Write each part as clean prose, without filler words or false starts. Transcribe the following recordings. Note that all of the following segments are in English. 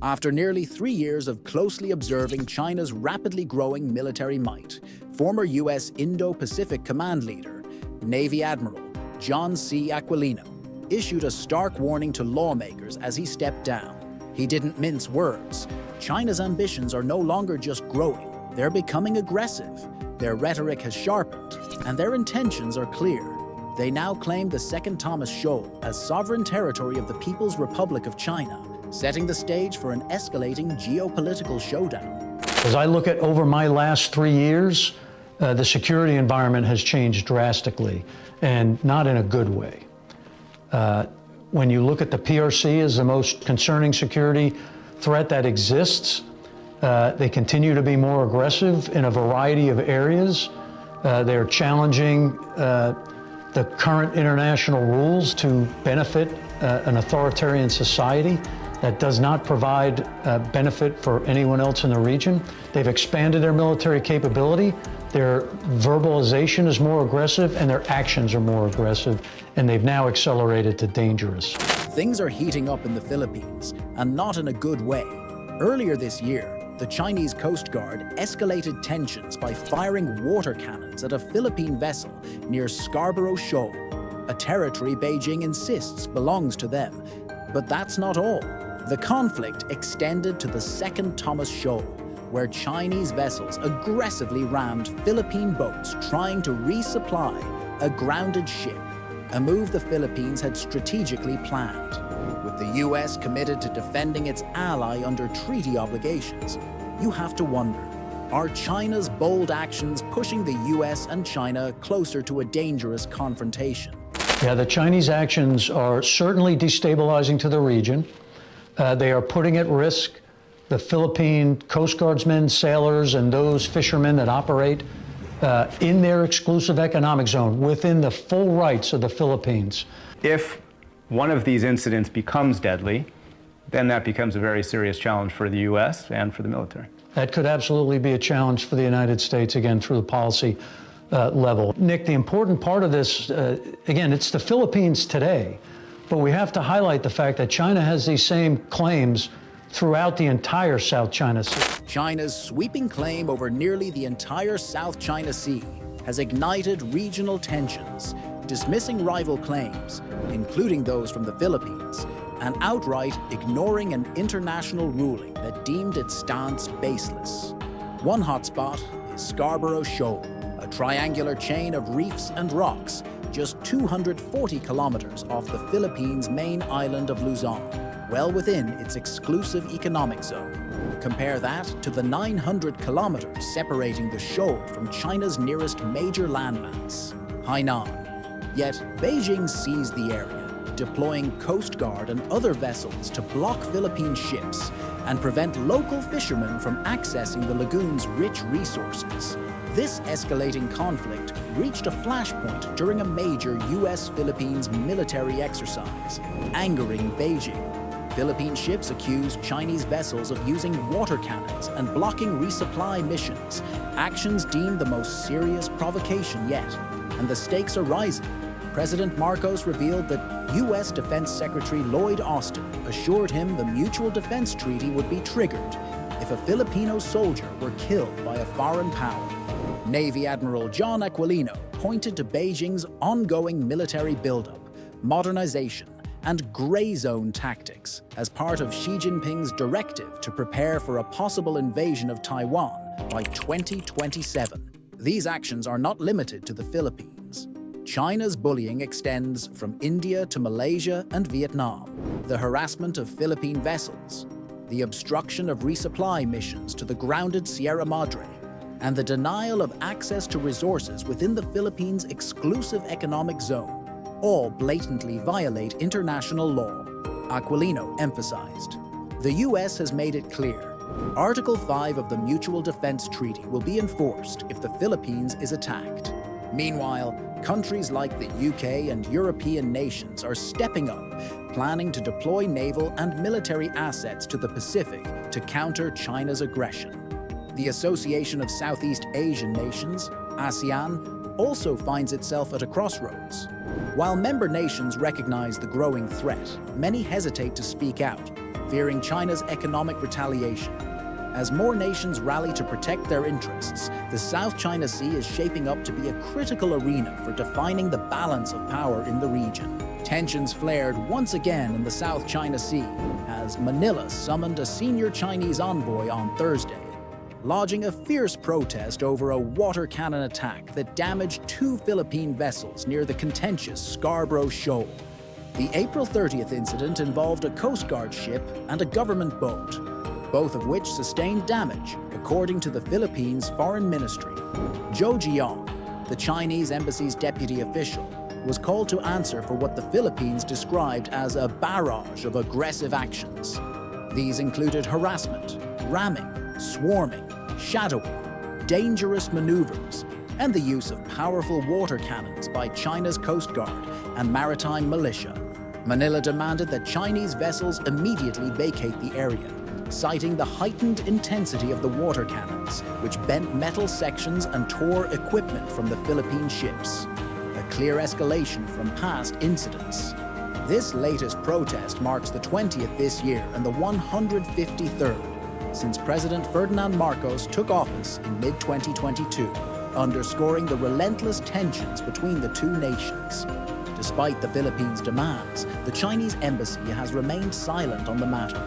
After nearly 3 years of closely observing China's rapidly growing military might, former U.S. Indo-Pacific Command leader, Navy Admiral John C. Aquilino, issued a stark warning to lawmakers as he stepped down. He didn't mince words. China's ambitions are no longer just growing, they're becoming aggressive. Their rhetoric has sharpened, and their intentions are clear. They now claim the Second Thomas Shoal as sovereign territory of the People's Republic of China, setting the stage for an escalating geopolitical showdown. As I look at over my last 3 years, the security environment has changed drastically, and not in a good way. When you look at the PRC as the most concerning security threat that exists, they continue to be more aggressive in a variety of areas. They're challenging the current international rules to benefit an authoritarian society that does not provide benefit for anyone else in the region. They've expanded their military capability. Their verbalization is more aggressive and their actions are more aggressive, and they've now accelerated to dangerous. Things are heating up in the Philippines, and not in a good way. Earlier this year, the Chinese Coast Guard escalated tensions by firing water cannons at a Philippine vessel near Scarborough Shoal, a territory Beijing insists belongs to them. But that's not all. The conflict extended to the Second Thomas Shoal, where Chinese vessels aggressively rammed Philippine boats trying to resupply a grounded ship, a move the Philippines had strategically planned. With the U.S. committed to defending its ally under treaty obligations, you have to wonder, are China's bold actions pushing the U.S. and China closer to a dangerous confrontation? Yeah, the Chinese actions are certainly destabilizing to the region. They are putting at risk the Philippine Coast Guardsmen, sailors, and those fishermen that operate in their exclusive economic zone within the full rights of the Philippines. If one of these incidents becomes deadly, then that becomes a very serious challenge for the U.S. and for the military. That could absolutely be a challenge for the United States, again, through the policy level. Nick, the important part of this, again, it's the Philippines today, but we have to highlight the fact that China has these same claims throughout the entire South China Sea. China's sweeping claim over nearly the entire South China Sea has ignited regional tensions, dismissing rival claims, including those from the Philippines, and outright ignoring an international ruling that deemed its stance baseless. One hotspot is Scarborough Shoal, a triangular chain of reefs and rocks just 240 kilometers off the Philippines' main island of Luzon, well within its exclusive economic zone. Compare that to the 900 kilometers separating the shoal from China's nearest major landmass, Hainan. Yet Beijing seized the area, deploying Coast Guard and other vessels to block Philippine ships and prevent local fishermen from accessing the lagoon's rich resources. This escalating conflict reached a flashpoint during a major U.S.-Philippines military exercise, angering Beijing. Philippine ships accused Chinese vessels of using water cannons and blocking resupply missions, actions deemed the most serious provocation yet. And the stakes are rising. President Marcos revealed that U.S. Defense Secretary Lloyd Austin assured him the Mutual Defense Treaty would be triggered if a Filipino soldier were killed by a foreign power. Navy Admiral John Aquilino pointed to Beijing's ongoing military buildup, modernization, and gray zone tactics as part of Xi Jinping's directive to prepare for a possible invasion of Taiwan by 2027. These actions are not limited to the Philippines. China's bullying extends from India to Malaysia and Vietnam. The harassment of Philippine vessels, the obstruction of resupply missions to the grounded Sierra Madre, and the denial of access to resources within the Philippines' exclusive economic zone all blatantly violate international law, Aquilino emphasized. The U.S. has made it clear. Article 5 of the Mutual Defense Treaty will be enforced if the Philippines is attacked. Meanwhile, countries like the UK and European nations are stepping up, planning to deploy naval and military assets to the Pacific to counter China's aggression. The Association of Southeast Asian Nations, ASEAN, also finds itself at a crossroads. While member nations recognize the growing threat, many hesitate to speak out, fearing China's economic retaliation. As more nations rally to protect their interests, the South China Sea is shaping up to be a critical arena for defining the balance of power in the region. Tensions flared once again in the South China Sea as Manila summoned a senior Chinese envoy on Thursday, lodging a fierce protest over a water cannon attack that damaged 2 Philippine vessels near the contentious Scarborough Shoal. The April 30th incident involved a Coast Guard ship and a government boat, both of which sustained damage, according to the Philippines Foreign Ministry. Zhou Jiang, the Chinese embassy's deputy official, was called to answer for what the Philippines described as a barrage of aggressive actions. These included harassment, ramming, swarming, shadowing, dangerous maneuvers, and the use of powerful water cannons by China's Coast Guard and maritime militia. Manila demanded that Chinese vessels immediately vacate the area, citing the heightened intensity of the water cannons, which bent metal sections and tore equipment from the Philippine ships, a clear escalation from past incidents. This latest protest marks the 20th this year and the 153rd since President Ferdinand Marcos took office in mid-2022, underscoring the relentless tensions between the two nations. Despite the Philippines' demands, the Chinese embassy has remained silent on the matter.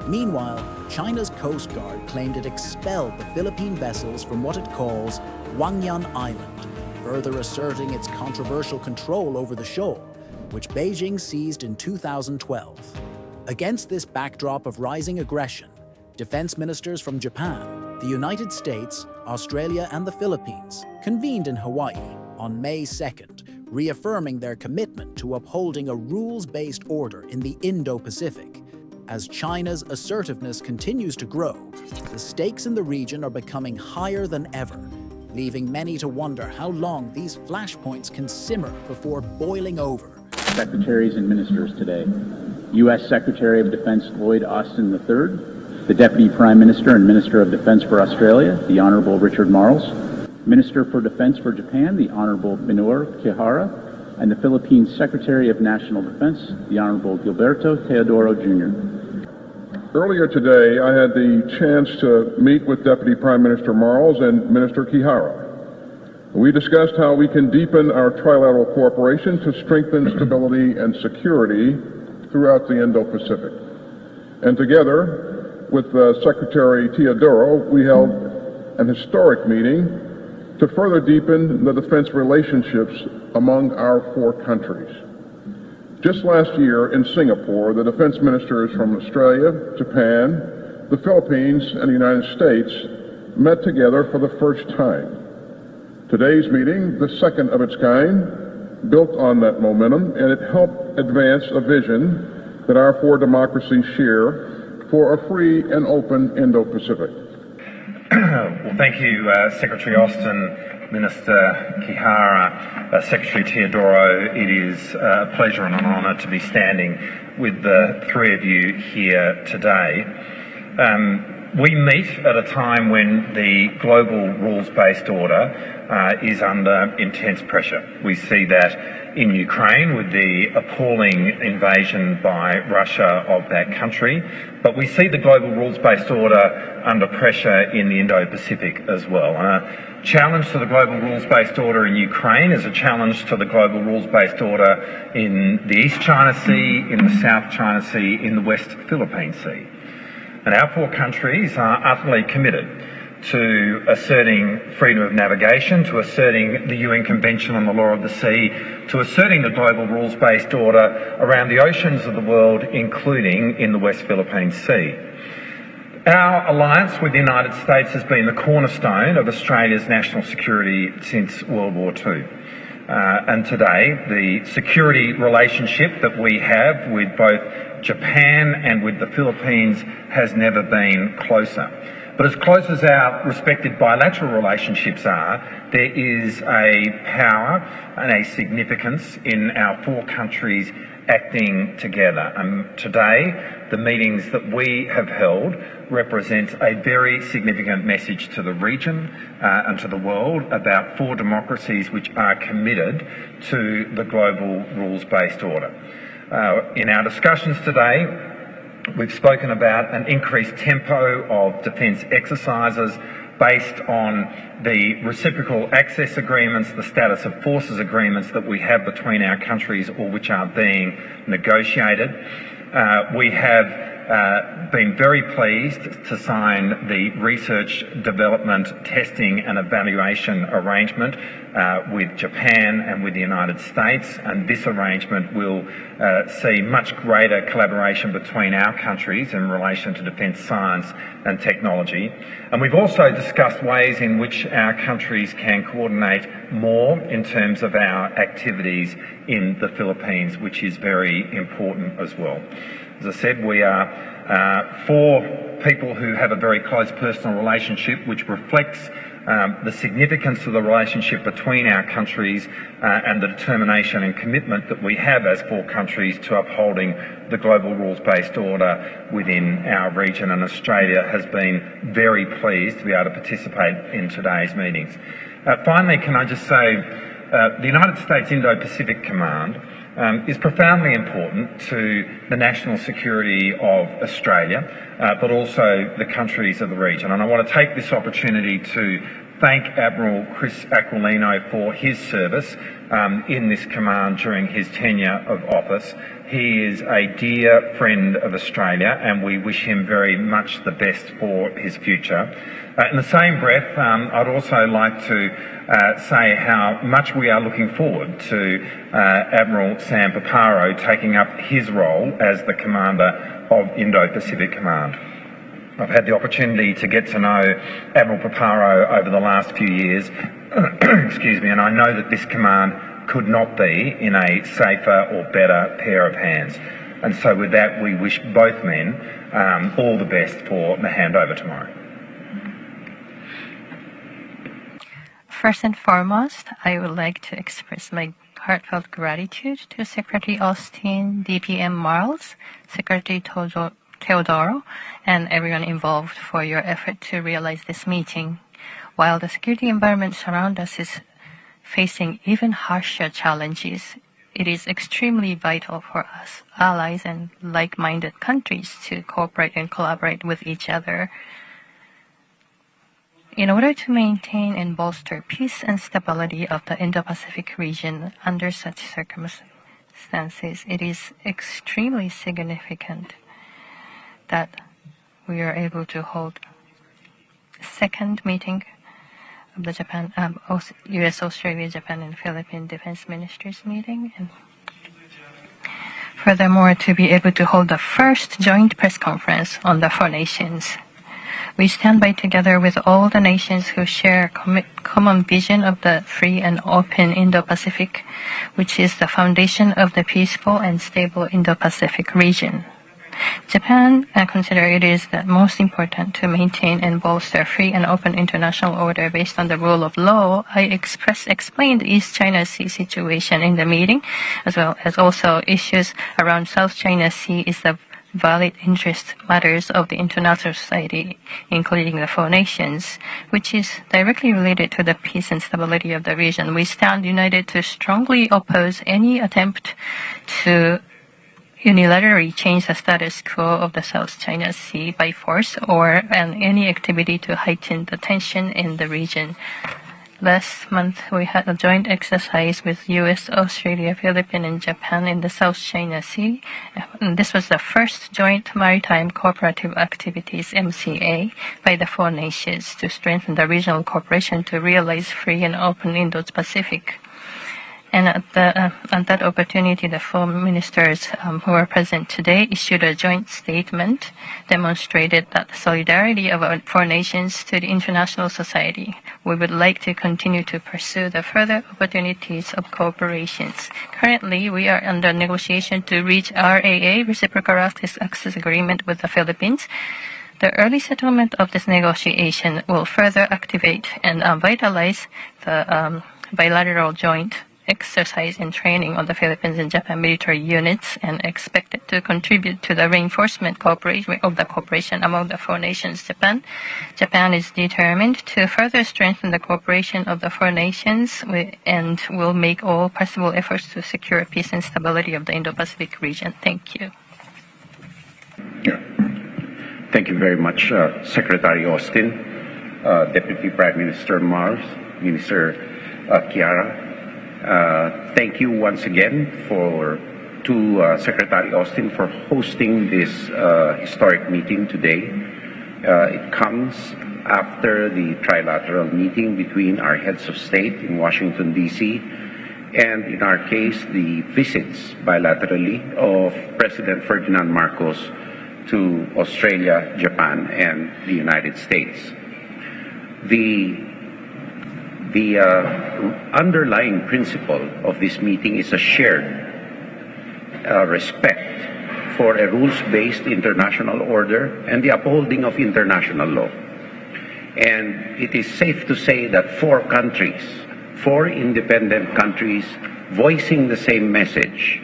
Meanwhile, China's Coast Guard claimed it expelled the Philippine vessels from what it calls Guangyan Island, further asserting its controversial control over the shoal, which Beijing seized in 2012. Against this backdrop of rising aggression, defense ministers from Japan, the United States, Australia, and the Philippines convened in Hawaii on May 2nd, reaffirming their commitment to upholding a rules-based order in the Indo-Pacific. As China's assertiveness continues to grow, the stakes in the region are becoming higher than ever, leaving many to wonder how long these flashpoints can simmer before boiling over. Secretaries and ministers today. U.S. Secretary of Defense Lloyd Austin III, the Deputy Prime Minister and Minister of Defense for Australia, the Honourable Richard Marles, Minister for Defense for Japan, the Honourable Minoru Kihara, and the Philippines Secretary of National Defense, the Honourable Gilberto Teodoro Jr. Earlier today, I had the chance to meet with Deputy Prime Minister Marles and Minister Kihara. We discussed how we can deepen our trilateral cooperation to strengthen stability and security throughout the Indo-Pacific. And together with Secretary Teodoro, we held an historic meeting to further deepen the defense relationships among our 4 countries. Just last year in Singapore, the defense ministers from Australia, Japan, the Philippines, and the United States met together for the first time. Today's meeting, the second of its kind, built on that momentum, and it helped advance a vision that our 4 democracies share for a free and open Indo-Pacific. Well, thank you, Secretary Austin, Minister Kihara, Secretary Teodoro. It is a pleasure and an honour to be standing with the 3 of you here today. We meet at a time when the global rules-based order is under intense pressure. We see that in Ukraine with the appalling invasion by Russia of that country, but we see the global rules-based order under pressure in the Indo-Pacific as well. A challenge to the global rules-based order in Ukraine is a challenge to the global rules-based order in the East China Sea, in the South China Sea, in the West Philippine Sea. And our 4 countries are utterly committed to asserting freedom of navigation, to asserting the UN Convention on the Law of the Sea, to asserting the global rules-based order around the oceans of the world, including in the West Philippine Sea. Our alliance with the United States has been the cornerstone of Australia's national security since World War II. And today, the security relationship that we have with both Japan and with the Philippines has never been closer. But as close as our respective bilateral relationships are, there is a power and a significance in our 4 countries acting together. And today, the meetings that we have held represent a very significant message to the region and to the world about 4 democracies which are committed to the global rules-based order. In our discussions today, We've spoken about an increased tempo of defence exercises based on the reciprocal access agreements, the status of forces agreements that we have between our countries or which are being negotiated. We have been very pleased to sign the research, development, testing and evaluation arrangement with Japan and with the United States, and this arrangement will see much greater collaboration between our countries in relation to defence science and technology. And we've also discussed ways in which our countries can coordinate more in terms of our activities in the Philippines, which is very important as well. As I said, we are four people who have a very close personal relationship, which reflects the significance of the relationship between our countries and the determination and commitment that we have as four countries to upholding the global rules-based order within our region, and Australia has been very pleased to be able to participate in today's meetings. Finally, can I just say the United States Indo-Pacific Command is profoundly important to the national security of Australia, but also the countries of the region. And I want to take this opportunity to thank Admiral Chris Aquilino for his service in this command during his tenure of office. He is a dear friend of Australia, and we wish him very much the best for his future. In the same breath, I'd also like to say how much we are looking forward to Admiral Sam Paparo taking up his role as the Commander of Indo-Pacific Command. I've had the opportunity to get to know Admiral Paparo over the last few years, excuse me, and I know that this command could not be in a safer or better pair of hands. And so with that, we wish both men all the best for the handover tomorrow. First and foremost, I would like to express my heartfelt gratitude to Secretary Austin, DPM Marles, Secretary Teodoro, and everyone involved for your effort to realize this meeting. While the security environment around us is facing even harsher challenges, it is extremely vital for us, allies and like-minded countries, to cooperate and collaborate with each other. In order to maintain and bolster peace and stability of the Indo-Pacific region under such circumstances, it is extremely significant that we are able to hold a second meeting of the Japan, U.S., Australia, Japan, and Philippine Defense Ministers meeting, and furthermore to be able to hold the first joint press conference on the four nations. We stand by together with all the nations who share a common vision of the free and open Indo-Pacific, which is the foundation of the peaceful and stable Indo-Pacific region. Japan considers it is the most important to maintain and bolster free and open international order based on the rule of law. I explained the East China Sea situation in the meeting, as well as also issues around South China Sea is the valid interest matters of the international society, including the four nations, which is directly related to the peace and stability of the region. We stand united to strongly oppose any attempt to unilaterally change the status quo of the South China Sea by force or any activity to heighten the tension in the region. Last month, we had a joint exercise with U.S., Australia, Philippines, and Japan in the South China Sea. And this was the first joint maritime cooperative activities, MCA, by the four nations to strengthen the regional cooperation to realize free and open Indo-Pacific. And at that opportunity, the four ministers who are present today issued a joint statement, demonstrated that the solidarity of our four nations to the international society. We would like to continue to pursue the further opportunities of cooperations. Currently, we are under negotiation to reach RAA, Reciprocal Access Agreement, with the Philippines. The early settlement of this negotiation will further activate and vitalize the bilateral joint exercise and training on the Philippines and Japan military units, and expected to contribute to the reinforcement of the cooperation among the four nations. Japan is determined to further strengthen the cooperation of the four nations and will make all possible efforts to secure peace and stability of the Indo-Pacific region. Thank you. Yeah. Thank you very much, Secretary Austin, Deputy Prime Minister Mars, Minister Chiara. Thank you once again to Secretary Austin for hosting this historic meeting today. It comes after the trilateral meeting between our heads of state in Washington, D.C., and in our case, the visits bilaterally of President Ferdinand Marcos to Australia, Japan, and the United States. The underlying principle of this meeting is a shared respect for a rules-based international order and the upholding of international law. And it is safe to say that four independent countries voicing the same message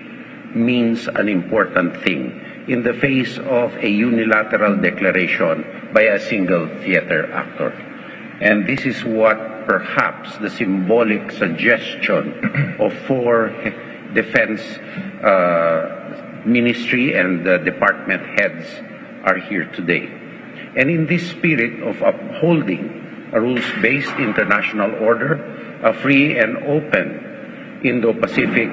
means an important thing in the face of a unilateral declaration by a single theater actor. And this is what perhaps the symbolic suggestion of four defense ministry and department heads are here today. And in this spirit of upholding a rules-based international order, a free and open Indo-Pacific,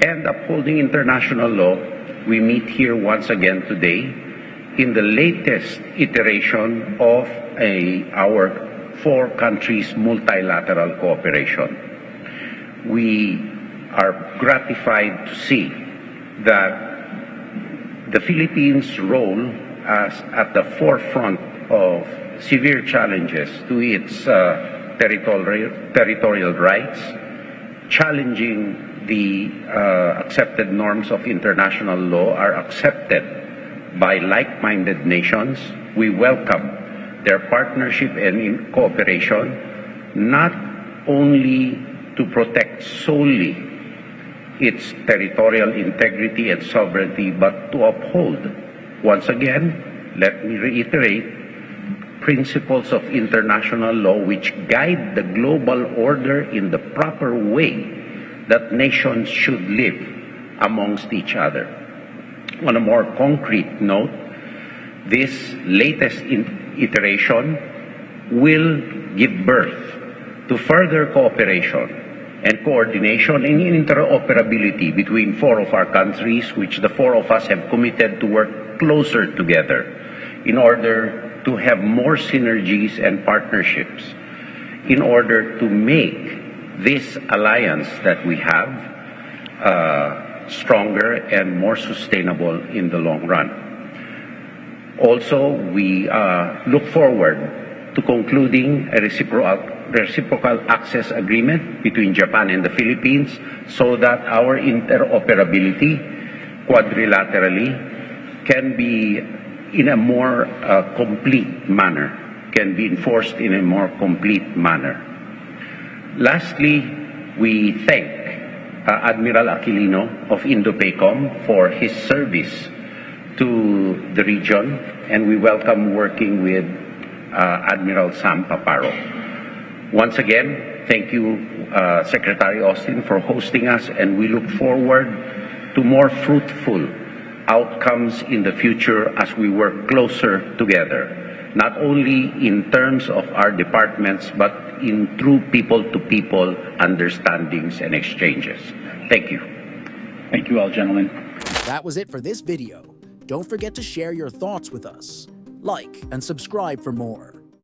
and upholding international law, we meet here once again today in the latest iteration of our four countries' multilateral cooperation. We are gratified to see that the Philippines' role as at the forefront of severe challenges to its territorial rights, challenging the accepted norms of international law are accepted by like-minded nations. We welcome their partnership and in cooperation, not only to protect solely its territorial integrity and sovereignty, but to uphold, once again, let me reiterate, principles of international law which guide the global order in the proper way that nations should live amongst each other. On a more concrete note, this latest iteration will give birth to further cooperation and coordination and interoperability between four of our countries, which the four of us have committed to work closer together in order to have more synergies and partnerships, in order to make this alliance that we have stronger and more sustainable in the long run. Also, we look forward to concluding a reciprocal access agreement between Japan and the Philippines so that our interoperability quadrilaterally can be in a more complete manner, can be enforced in a more complete manner. Lastly, we thank Admiral Aquilino of Indo-Pacom for his service to the region, and we welcome working with Admiral Sam Paparo. Once again, thank you, Secretary Austin, for hosting us, and we look forward to more fruitful outcomes in the future as we work closer together, not only in terms of our departments, but in true people-to-people understandings and exchanges. Thank you. Thank you all, gentlemen. That was it for this video. Don't forget to share your thoughts with us. Like and subscribe for more.